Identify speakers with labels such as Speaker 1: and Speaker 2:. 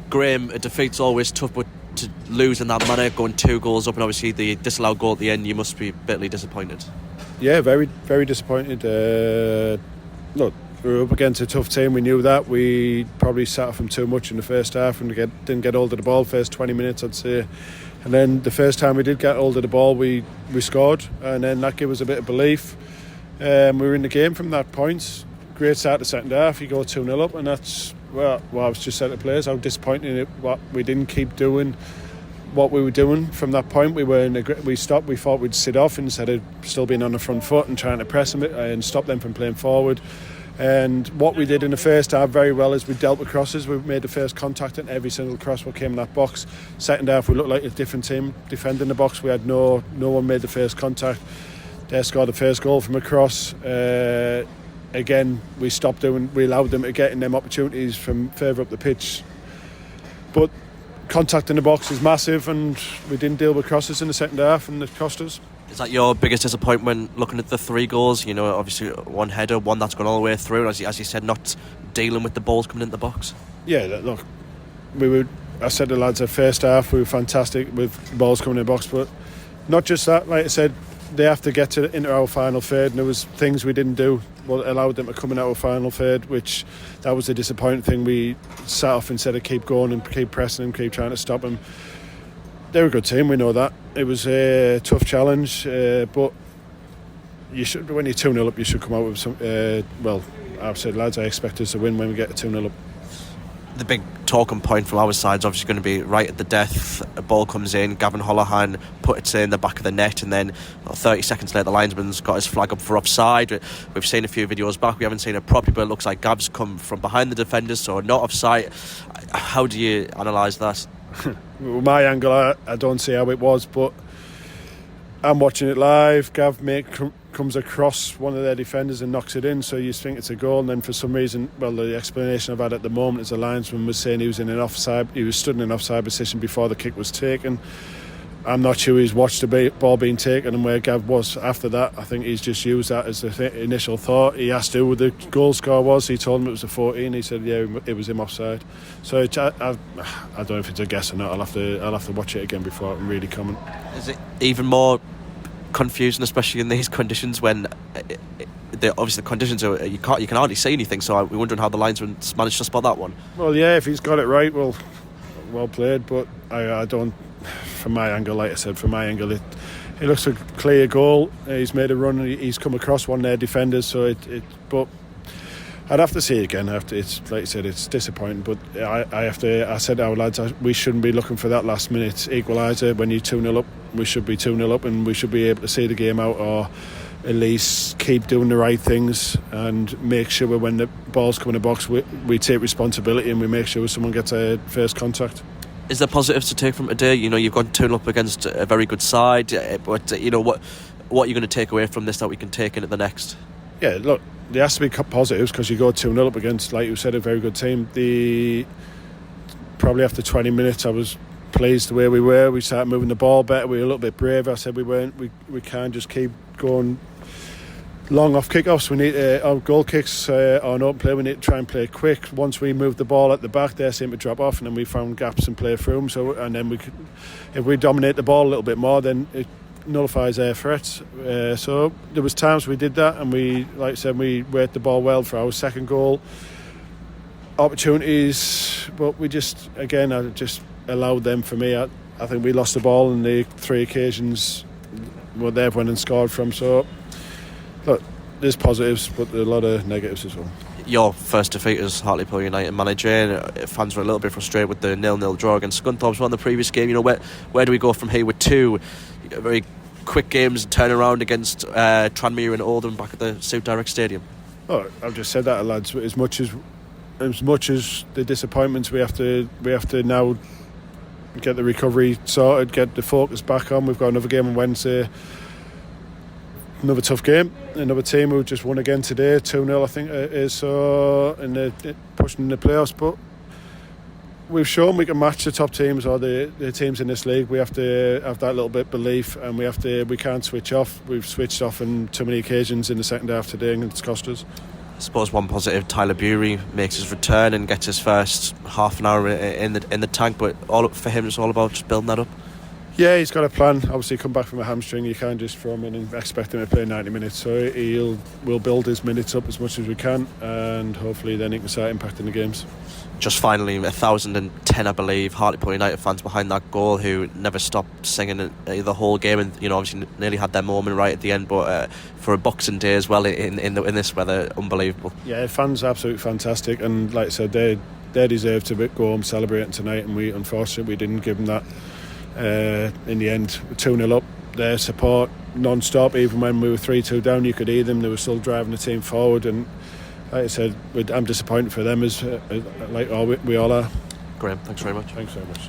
Speaker 1: Graeme, a defeat's always tough, but to lose in that manner, going 2 goals up, and obviously the disallowed goal at the end, you must be bitterly disappointed.
Speaker 2: Yeah, very, very disappointed. Look, we were up against a tough team. We knew that. We probably sat off them too much in the first half and didn't get hold of the ball first 20 minutes, I'd say. And then the first time we did get hold of the ball, we scored, and then that gave us a bit of belief. We were in the game from that point. Great start to the second half. You go 2-0 up, and that's what I was just saying to players, how disappointing what we didn't keep doing what we were doing from that point. We stopped. We thought we'd sit off instead of still being on the front foot and trying to press them and stop them from playing forward. And what we did in the first half very well is we dealt with crosses. We made the first contact in every single cross that came in that box. Second half we looked like a different team defending the box. We had no one made the first contact. They scored the first goal from a cross. Again, we allowed them to get in them opportunities from further up the pitch. But contact in the box is massive, and we didn't deal with crosses in the second half, and it cost us.
Speaker 1: Is that your biggest disappointment looking at the 3 goals? You know, obviously one header, one that's gone all the way through, as you said, not dealing with the balls coming into the box?
Speaker 2: Yeah, look, I said to the lads at first half, we were fantastic with balls coming in the box, but not just that, like I said, they have to get into our final third, and there was things we didn't do what allowed them to come in our final third, which that was the disappointing thing. We sat off instead of keep going and keep pressing and keep trying to stop them. They're a good team, we know that. It was a tough challenge, but you should, when you're 2-0 up, you should come out with some. I've said, lads, I expect us to win when we get 2-0 up.
Speaker 1: The big talking point from our side is obviously going to be right at the death. A ball comes in, Gavin Holohan put it in the back of the net, and then 30 seconds later the linesman's got his flag up for offside. We've seen a few videos back, we haven't seen it properly, but it looks like Gav's come from behind the defenders, so not offside. How do you analyse that?
Speaker 2: With my angle, I don't see how it was, but I'm watching it live. Gav comes across one of their defenders and knocks it in, so you think it's a goal, and then for some reason, the explanation I've had at the moment is the linesman was saying he was stood in an offside position before the kick was taken. I'm not sure he's watched the ball being taken and where Gav was after that. I think he's just used that as the initial thought. He asked who the goal score was. He told him it was a 14. He said, yeah, it was him offside. So I don't know if it's a guess or not. I'll have to watch it again before I can really comment.
Speaker 1: Is it even more confusing, especially in these conditions, when obviously the conditions are you can hardly see anything? So we're wondering how the linesman managed to spot that one.
Speaker 2: Well, yeah, if he's got it right, well played. But I don't. From my angle, like I said, it looks a clear goal. He's made a run. He's come across one of their defenders. So but I'd have to see it again. It's like you said, it's disappointing. But I said to our lads, we shouldn't be looking for that last minute equaliser. When you're 2-0 up, we should be 2-0 up, and we should be able to see the game out, or at least keep doing the right things and make sure when the balls come in the box, we take responsibility and we make sure someone gets a first contact.
Speaker 1: Is there positives to take from today? You know, you've gone 2-0 up against a very good side, but you know what are you going to take away from this that we can take into the next?
Speaker 2: Yeah, look, there has to be positives because you go 2-0 up against, like you said, a very good team. Probably after 20 minutes, I was pleased the way we were. We started moving the ball better. We were a little bit braver. I said we can't just keep going long off kick-offs. We need our goal kicks on open play. We need to try and play quick. Once we moved the ball at the back, they seemed to drop off, and then we found gaps and play through them. So, and then if we dominate the ball a little bit more, then it nullifies their threats. So there was times we did that, and like I said, we worked the ball well for our second goal opportunities. But I just allowed them. For me, I think we lost the ball in the 3 occasions where they've went and scored from. So. Look, there's positives, but there are a lot of negatives as well.
Speaker 1: Your first defeat as Hartlepool United manager, and fans were a little bit frustrated with the 0-0 draw against Scunthorpe on the previous game. You know, where do we go from here with 2 very quick games and turn around against Tranmere and Oldham back at the South Direct Stadium? Oh,
Speaker 2: I've just said that, lads. As much as the disappointments, we have to now get the recovery sorted, get the focus back on. We've got another game on Wednesday. Another tough game. Another team who just won again today, 2-0 I think it is, so, and they're pushing in the playoffs. But we've shown we can match the top teams or the teams in this league. We have to have that little bit of belief, and we can't switch off. We've switched off on too many occasions in the second half today, and it's cost us.
Speaker 1: I suppose one positive, Tyler Bury makes his return and gets his first half an hour in the tank, but for him it's all about just building that up.
Speaker 2: Yeah, he's got a plan. Obviously, come back from a hamstring, you can't just throw him in and expect him to play 90 minutes. So we'll build his minutes up as much as we can, and hopefully then he can start impacting the games.
Speaker 1: Just finally, 1,010, I believe, Hartlepool United fans behind that goal who never stopped singing the whole game, and obviously nearly had their moment right at the end. But for a Boxing Day as well in this weather, unbelievable.
Speaker 2: Yeah, fans are absolutely fantastic, and like I said, they deserve to go home celebrating tonight, and we unfortunately didn't give them that. In the end, 2-0 up, their support non-stop. Even when we were 3-2 down, you could hear them. They were still driving the team forward, and like I said, I'm disappointed for them as like we all are.
Speaker 1: Graeme, thanks very much.
Speaker 2: Thanks very much.